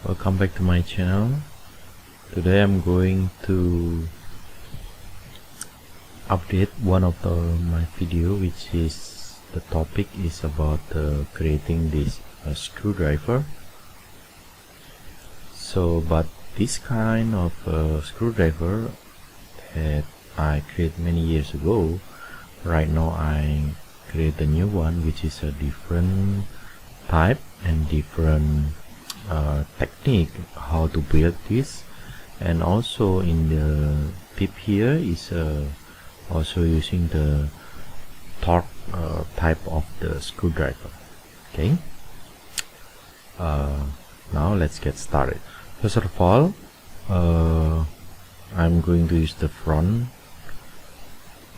Welcome back to my channel. Today I'm going to update one of my video, which is the topic is about creating this screwdriver. But this kind of screwdriver that I created many years ago, right now I create a new one which is a different type and different technique how to build this. And also in the tip here is also using the Torx type of the screwdriver. Okay, now let's get started. First of all, I'm going to use the front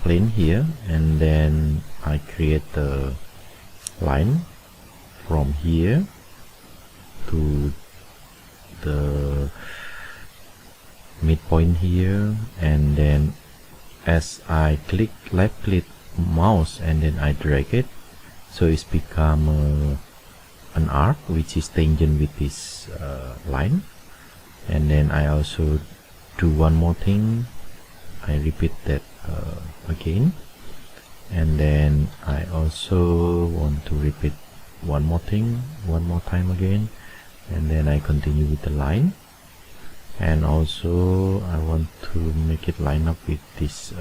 plane here, and then I create the line from here to the midpoint here, and then as I click left click mouse and then I drag it, so it's become an arc which is tangent with this line. And then I also do one more thing, I repeat that again, and then I also want to repeat one more thing one more time again, and then I continue with the line. And also I want to make it line up with this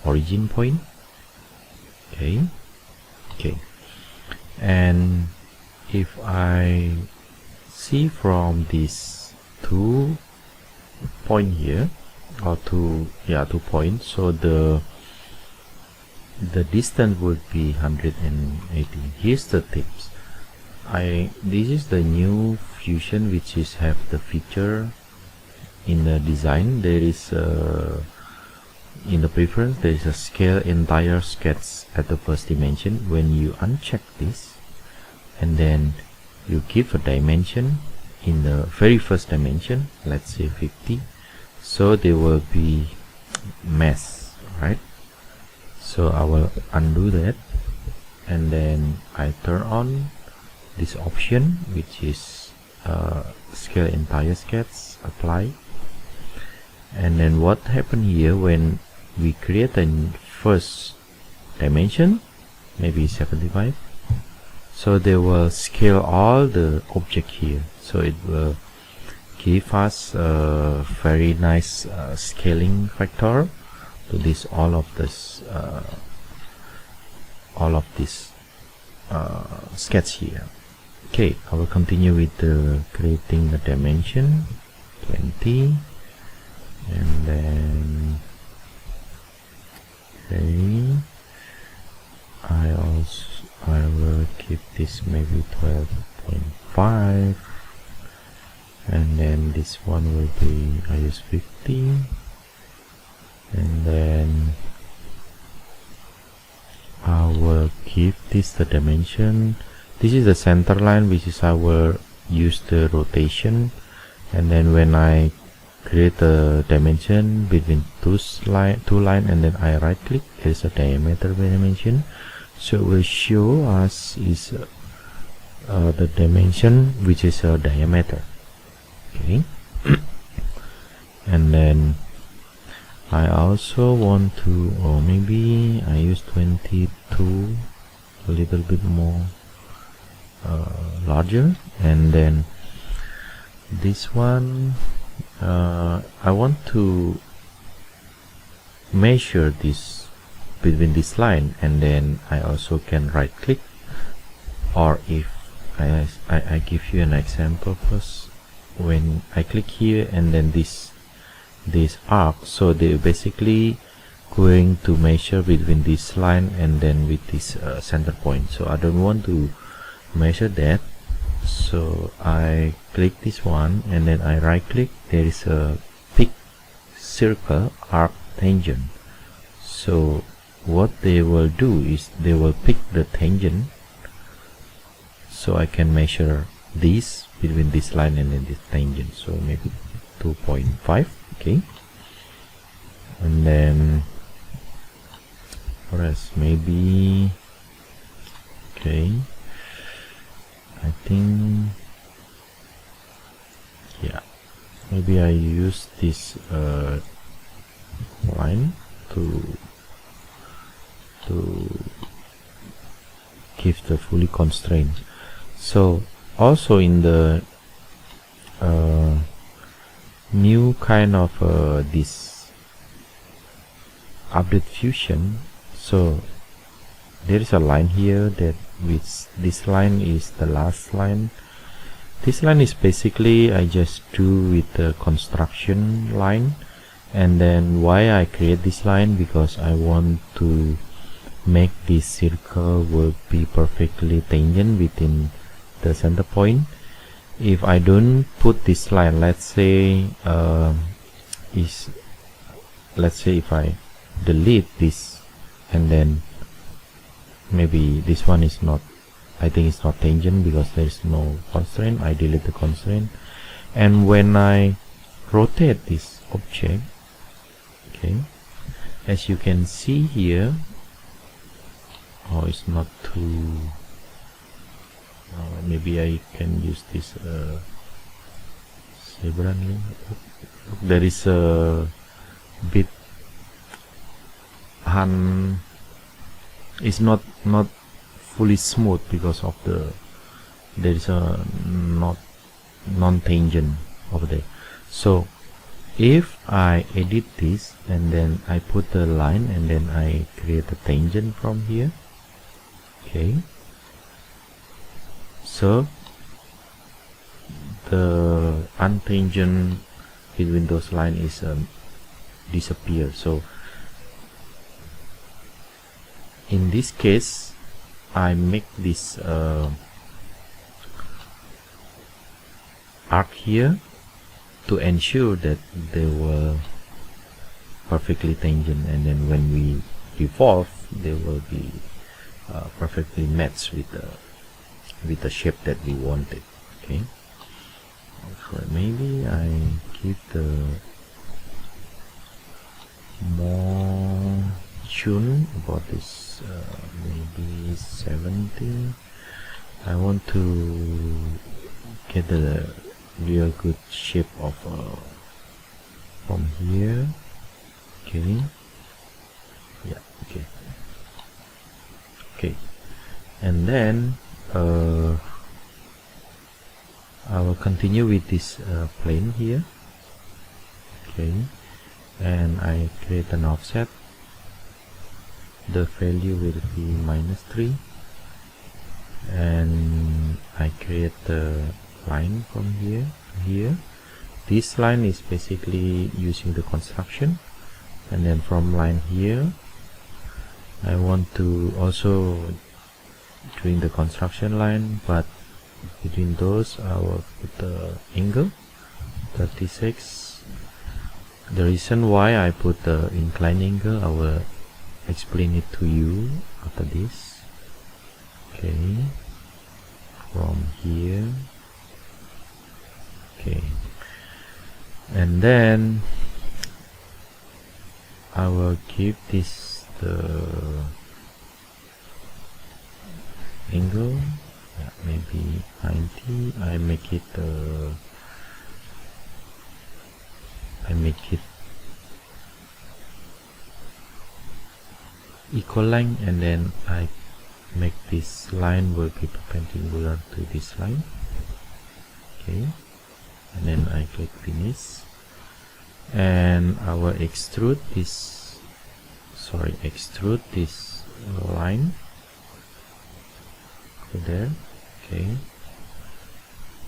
origin point. Okay, and if I see from this 2 point here, or 2 points, so the distance would be 180. Here's the tips. This is the new fusion which is have the feature in the design. There is in the preference there is a scale entire sketch at the first dimension. When you uncheck this and then you give a dimension in the very first dimension, let's say 50, so there will be mesh, right? So I will undo that, and then I turn on this option which is scale entire sketch, apply. And then what happened here, when we create a first dimension, maybe 75, so they will scale all the object here, so it will give us a very nice scaling factor to this all of this sketch here. Okay, I will continue with creating the dimension 20, and then I will keep this maybe 12.5, and then this one will be I use 50, and then I will give this the dimension. This is the center line, which is I will use the rotation, and then when I create a dimension between two line and then I right click, there is a diameter dimension, so it will show us is the dimension which is a diameter. Okay, and then I also want to, or maybe I use 22, a little bit more larger, and then this one I want to measure this between this line, and then I also can right click, or if I give you an example first. When I click here and then this arc, so they basically going to measure between this line and then with this center point, so I don't want to measure that, so I click this one and then I right click, there is a pick circle arc tangent. So what they will do is they will pick the tangent, so I can measure this between this line and then this tangent, so maybe 2.5. okay, and then rest maybe, okay, I think maybe I use this line to give the fully constraint. So also in the new kind of this update fusion, so there is a line here that which this line is the last line. This line is basically I just do with the construction line, and then why I create this line, because I want to make this circle will be perfectly tangent within the center point. If I don't put this line, let's say if I delete this, and then maybe this one is not, I think it's not tangent because there is no constraint. I delete the constraint, and when I rotate this object, okay, as you can see here, oh, it's not too maybe I can use this separately. There is a bit it's not fully smooth because of there is a non-tangent over there. So if I edit this and then I put the line and then I create a tangent from here, okay, so the untangent between those lines is disappear. So in this case I make this arc here to ensure that they were perfectly tangent, and then when we revolve they will be perfectly matched with the shape that we wanted. Okay, so maybe I give the more tune about this, maybe 70. I want to get the real good shape of from here. Okay, yeah, okay, and then I will continue with this plane here. Okay, and I create an offset. The value will be -3, and I create the line from here to here. This line is basically using the construction, and then from line here I want to also doing the construction line, but between those I will put the angle 36. The reason why I put the incline angle I will explain it to you after this. Okay, from here, okay, and then I will give this the angle, yeah, maybe 90. I make it equal length, and then I make this line will be perpendicular to this line. Okay, and then I click finish, and I will extrude this line over there. Okay,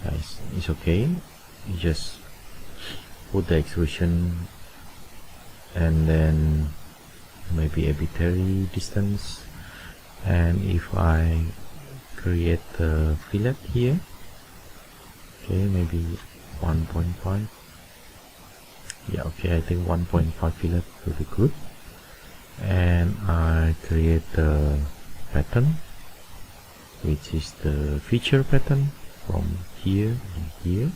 guys, it's okay. You just put the extrusion and then maybe arbitrary distance, and if I create the fillet here, okay, maybe 1.5. yeah, okay, I think 1.5 fillet will be good, and I create the pattern, which is the feature pattern from here and here.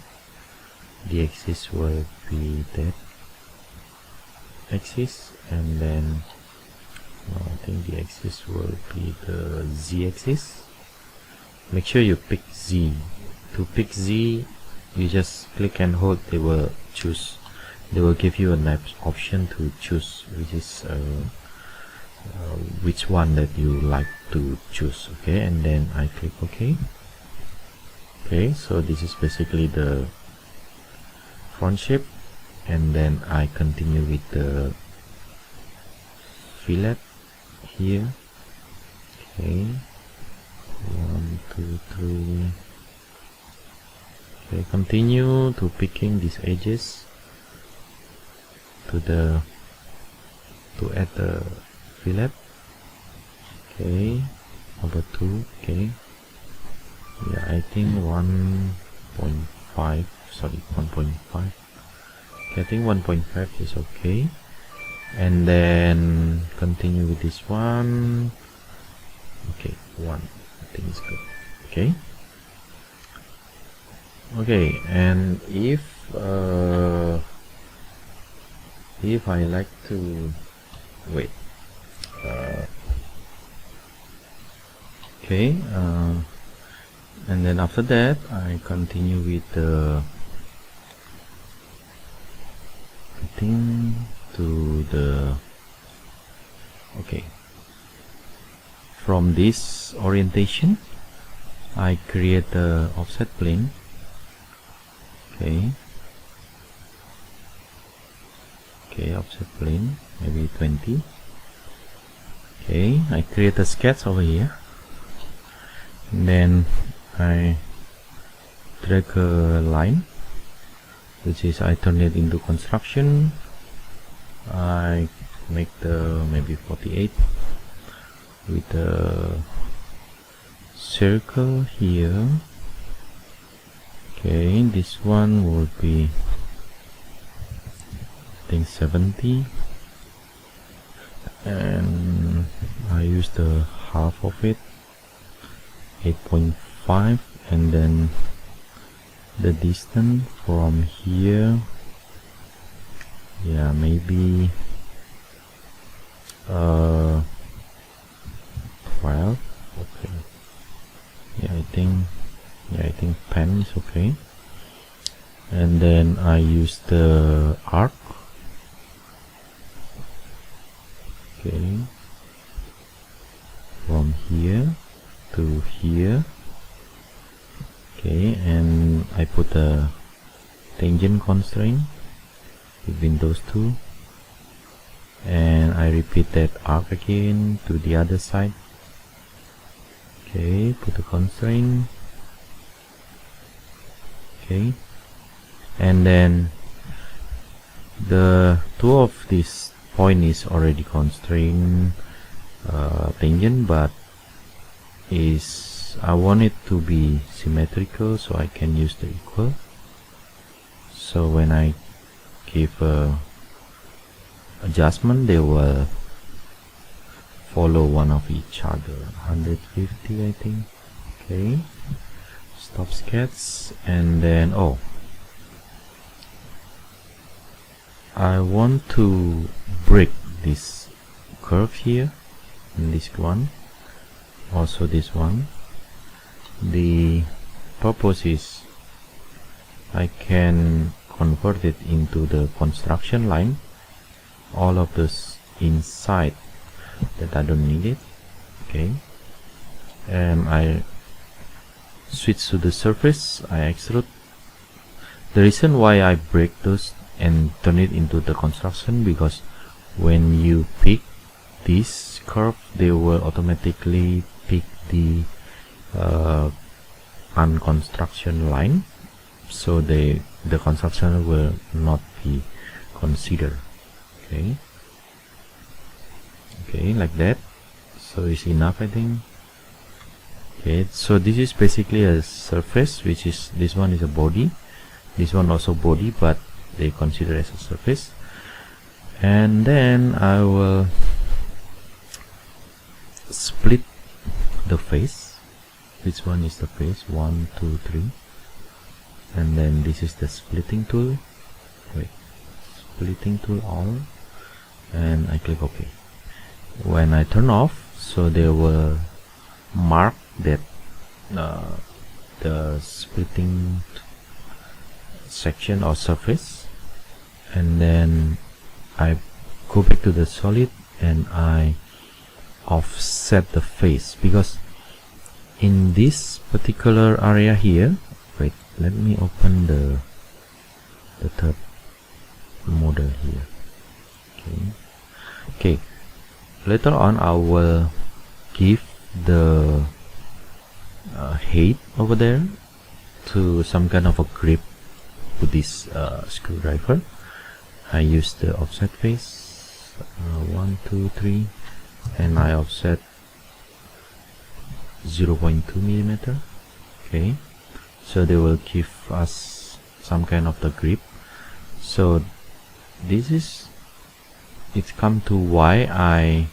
The axis will be that axis, and then I think the axis will be the Z axis. Make sure you pick Z. To pick Z, you just click and hold, they will give you an option to choose which one that you like to choose. Okay, and then I click OK. Okay, so this is basically the front shape, and then I continue with the fillet here. Okay, 1 2 3. Okay, continue to picking these edges to add the fillet. Okay, number 2. Okay, yeah, I think 1.5, sorry, 1.5. Okay, I think 1.5 is okay. And then continue with this one. Okay, 1, I think it's good. Okay. Okay, and if I like to wait, okay, and then after that I continue with the fitting to the, okay, from this orientation I create the offset plane. Okay, offset plane maybe 20. Okay, I create a sketch over here, and then I drag a line, which is I turn it into construction. I make the maybe 48 with the circle here. Okay, this one would be, I think, 70, and I use the half of it, 8.5, and then the distance from here, yeah, maybe 12. Okay, yeah, I think 10 is okay. And then I use the arc. Okay, from here to here. Okay, and I put a tangent constraint between those two, and I repeat that arc again to the other side. Okay, put a constraint. Okay, and then the two of this point is already constrained tangent, but I want it to be symmetrical, so I can use the equal. So when I give a adjustment, they will follow one of each other. 150, I think. Okay, stop sketch, and then I want to break this curve here, and this one, also this one. The purpose is I can convert it into the construction line, all of this inside that I don't need it. Okay, and I switch to the surface, I extrude. The reason why I break those and turn it into the construction, because when you pick this curve, they will automatically pick the unconstruction line, so the construction will not be considered. Okay, like that. So it's enough, I think. Okay, so this is basically a surface, which is, this one is a body, this one also body, but they consider as a surface. And then I will split the face. Which one is the face? 1 2 3, and then this is the splitting tool. Wait, splitting tool all, and I click OK. When I turn off, so they will mark that the splitting section or surface, and then I go back to the solid and I offset the face, because in this particular area here, wait, let me open the third model here. Okay, later on I will give the height over there to some kind of a grip with this screwdriver. I use the offset face 1, 2, 3, and I offset 0.2 millimeter. Okay, so they will give us some kind of the grip. So this is, it's come to why I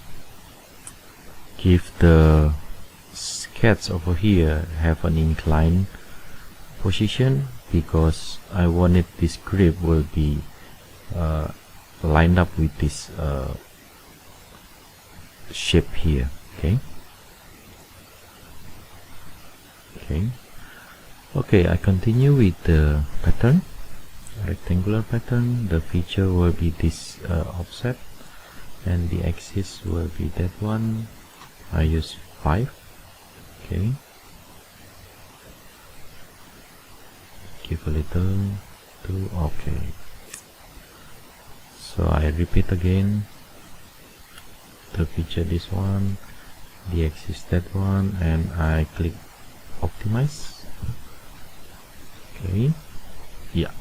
give the sketch over here have an inclined position, because I wanted this grip will be lined up with this shape here. Okay, I continue with the pattern, rectangular pattern. The feature will be this offset, and the axis will be that one. I use 5. Okay, give a little to, okay, so I repeat again the feature, this one, the axis that one, and I click optimize. Okay, yeah,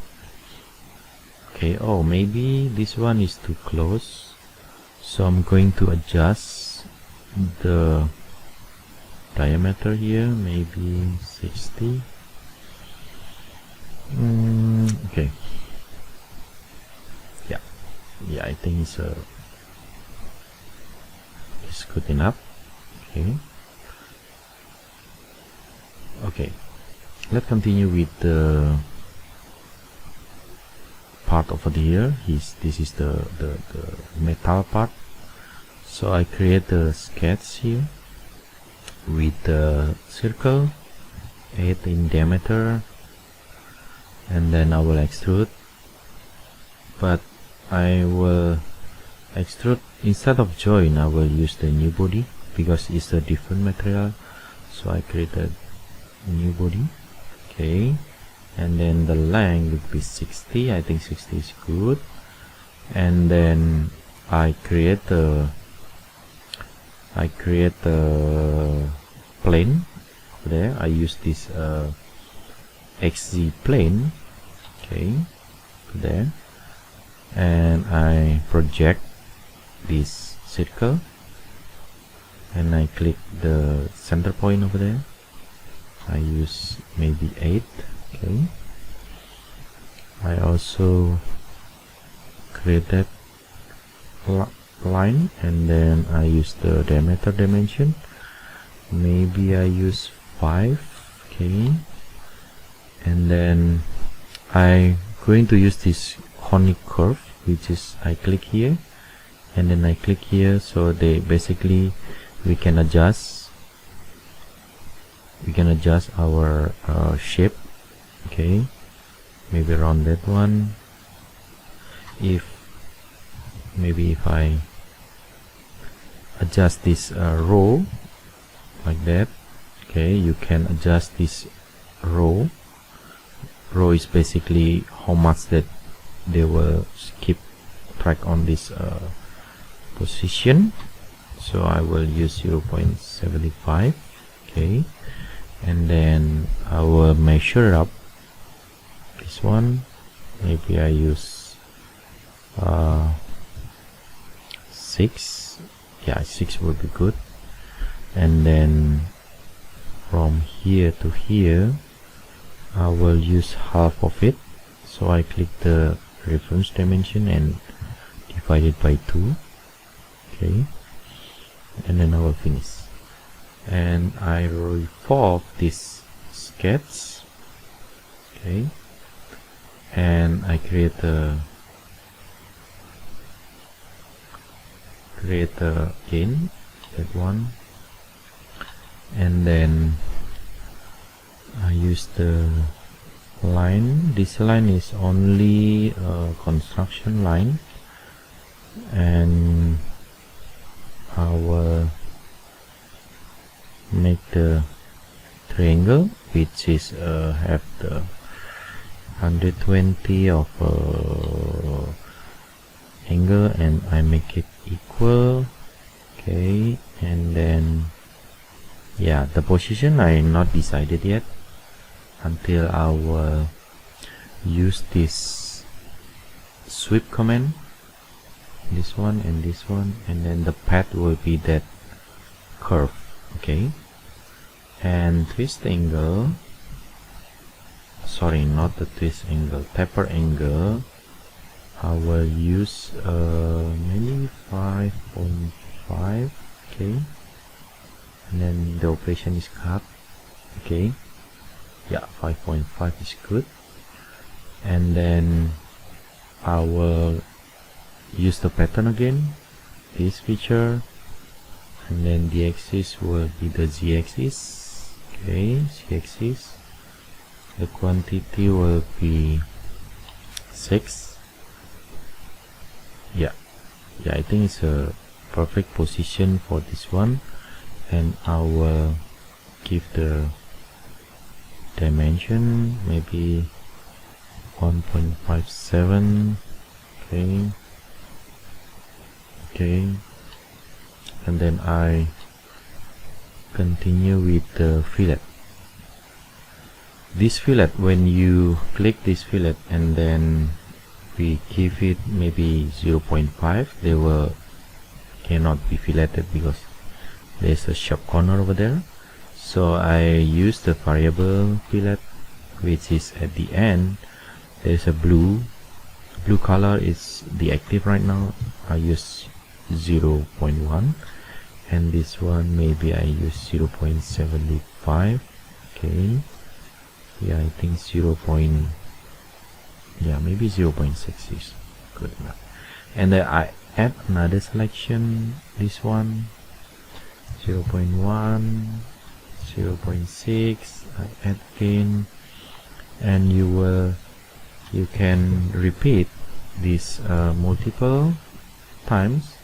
okay. Oh, maybe this one is too close, so I'm going to adjust the diameter here, maybe 60. Okay, yeah, I think it's good enough. Okay, let's continue with the part over here. This is the metal part. So I create a sketch here with the circle 8 in diameter, and then I will extrude, but I will extrude instead of join. I will use the new body because it's a different material, so I created new body. Okay, and then the length would be 60. I think 60 is good. And then I create a plane there. I use this XZ plane. Okay, there, and I project this circle, and I click the center point over there. I use maybe 8. Okay, I also created line, and then I use the diameter dimension, maybe I use 5. Okay, and then I going to use this conic curve, which is I click here and then I click here, so they basically we can adjust our shape. Okay, maybe around that one. If I adjust this row like that, okay, you can adjust this row is basically how much that they will keep track on this position. So I will use 0.75. okay, and then I will measure up this one. Maybe I use 6. Yeah, 6 would be good. And then from here to here I will use half of it, so I click the reference dimension and divide it by 2. Okay, and then I will finish, and I revolve this sketch. Okay, and I create again that one, and then I use the line. This line is only a construction line, and I will make the triangle which is have the 120 of angle, and I make it equal. Okay, and then yeah, the position I not decided yet until I will use this sweep command, this one and this one, and then the path will be that curve. Okay, and twist angle, sorry, not the twist angle, taper angle, I will use maybe 5.5. okay, and then the operation is cut. Okay, yeah, 5.5 is good. And then I will use the pattern again, this feature, and then the axis will be the z-axis. Okay, z-axis, the quantity will be 6. Yeah, I think it's a perfect position for this one, and I will give the dimension maybe 1.57. okay, and then I continue with the fillet. This fillet, when you click this fillet and then we give it maybe 0.5, they will cannot be filleted because there's a sharp corner over there. So I use the variable fillet, which is at the end. There's a blue color is the active right now. I use 0.1, and this one maybe I use 0.75. okay, yeah, I think maybe 0.6 is good enough. And then I add another selection, this one, 0.1, 0.6, I add again, and you can repeat this multiple times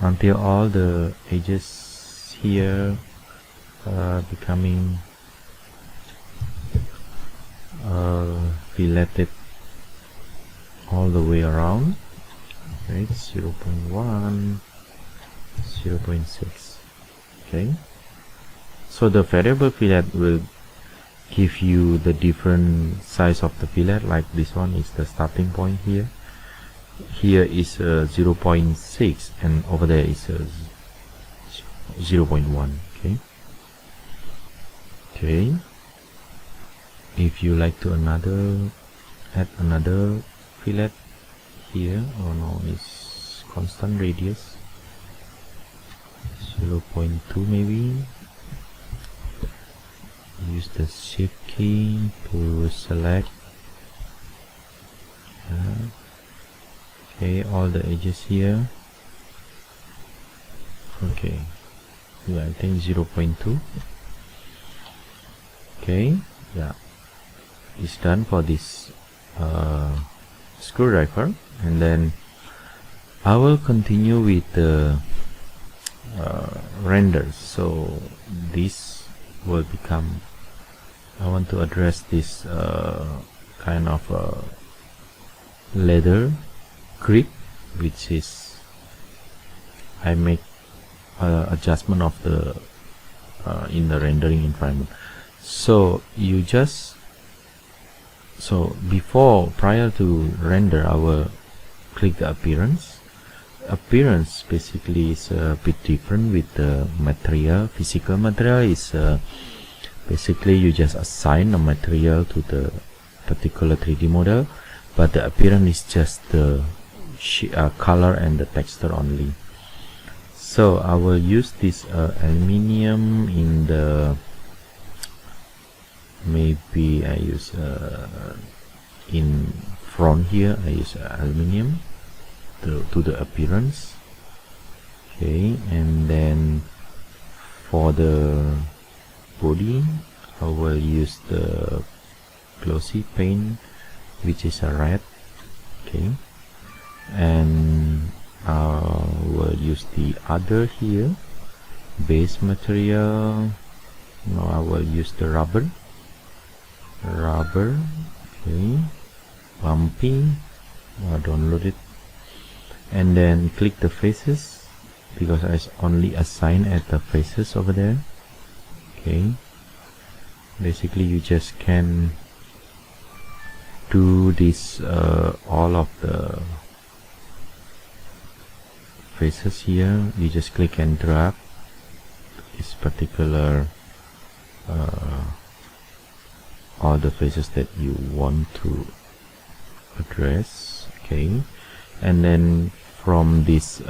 until all the edges here becoming filleted all the way around. Right, 0.1, 0.6. okay, so the variable fillet will give you the different size of the fillet. Like this one is the starting point here is 0.6, and over there is 0.1. okay, if you like to add another fillet here, or no, it's constant radius 0.2 maybe. Use the shift key to select okay, all the edges here. Okay, yeah, I think 0.2. okay, yeah, it's done for this screwdriver. And then I will continue with the renders. So this will become, I want to address this kind of leather grip, which is I make adjustment of the in the rendering environment. So you just, so prior to render, I will click the appearance. Appearance basically is a bit different with the material. Physical material is basically you just assign a material to the particular 3D model, but the appearance is just the color and the texture only. So I will use this aluminium in the, maybe I use in front here, I use aluminium to the appearance. Okay, and then for the body I will use the glossy paint, which is a red. Okay, and I will use the other here, base material. Now I will use the rubber. Okay, bumpy. I'll download it, and then click the faces, because I only assign at the faces over there. Okay, basically you just can do this all of the faces here. You just click and drag this particular all the faces that you want to address. Okay, and then from this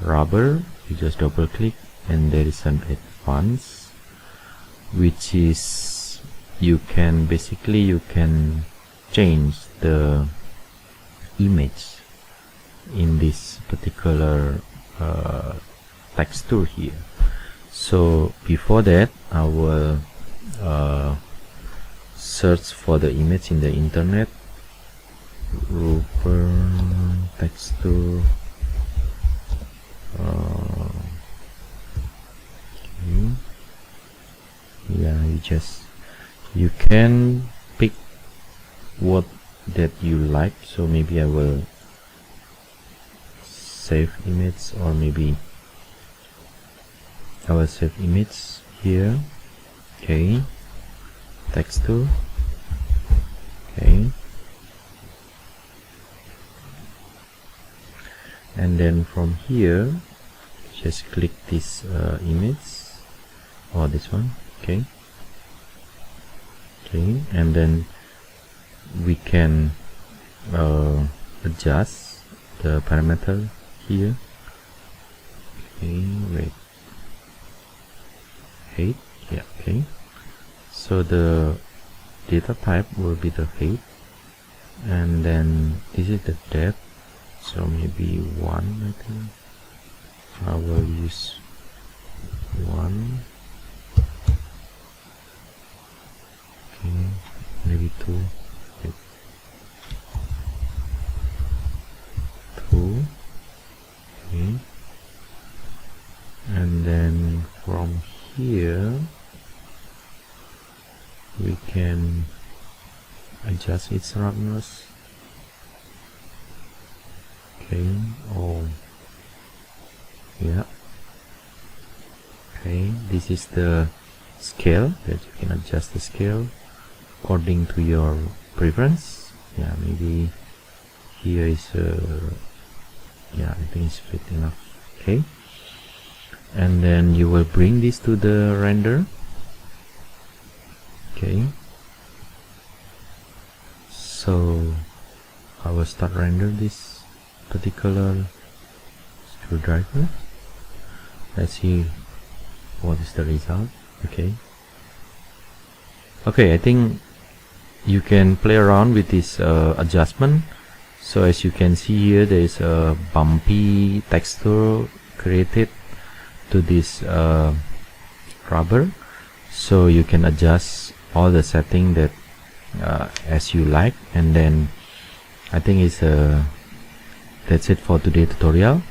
rubber, you just double click, and there is an advanced, which is you can change the image in this particular texture here. So before that, I will search for the image in the internet. Rubber texture. Okay. Yeah, you can pick what that you like. So maybe I will save image, or maybe I will save image here. Okay, texture. Okay, and then from here just click this image, or this one. Okay, and then we can adjust the parameter here. Okay, wait, height. Yeah, okay, so the data type will be the height, and then this is the depth, so maybe 1. I think I will use 1. Okay, maybe 2. Okay. 2. Okay, and then from here we can adjust its roughness. Okay, oh yeah, okay, this is the scale that you can adjust the scale according to your preference. Yeah, maybe here is yeah, I think it's fit enough. Okay, and then you will bring this to the render. Okay, so I will start render this particular screwdriver. Let's see what is the result. Okay, I think you can play around with this adjustment. So as you can see here, there is a bumpy texture created to this rubber, so you can adjust all the setting that as you like. And then I think it's that's it for today's tutorial,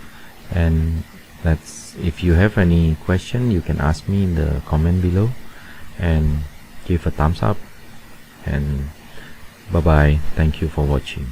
and if you have any question, you can ask me in the comment below, and give a thumbs up, and bye bye. Thank you for watching.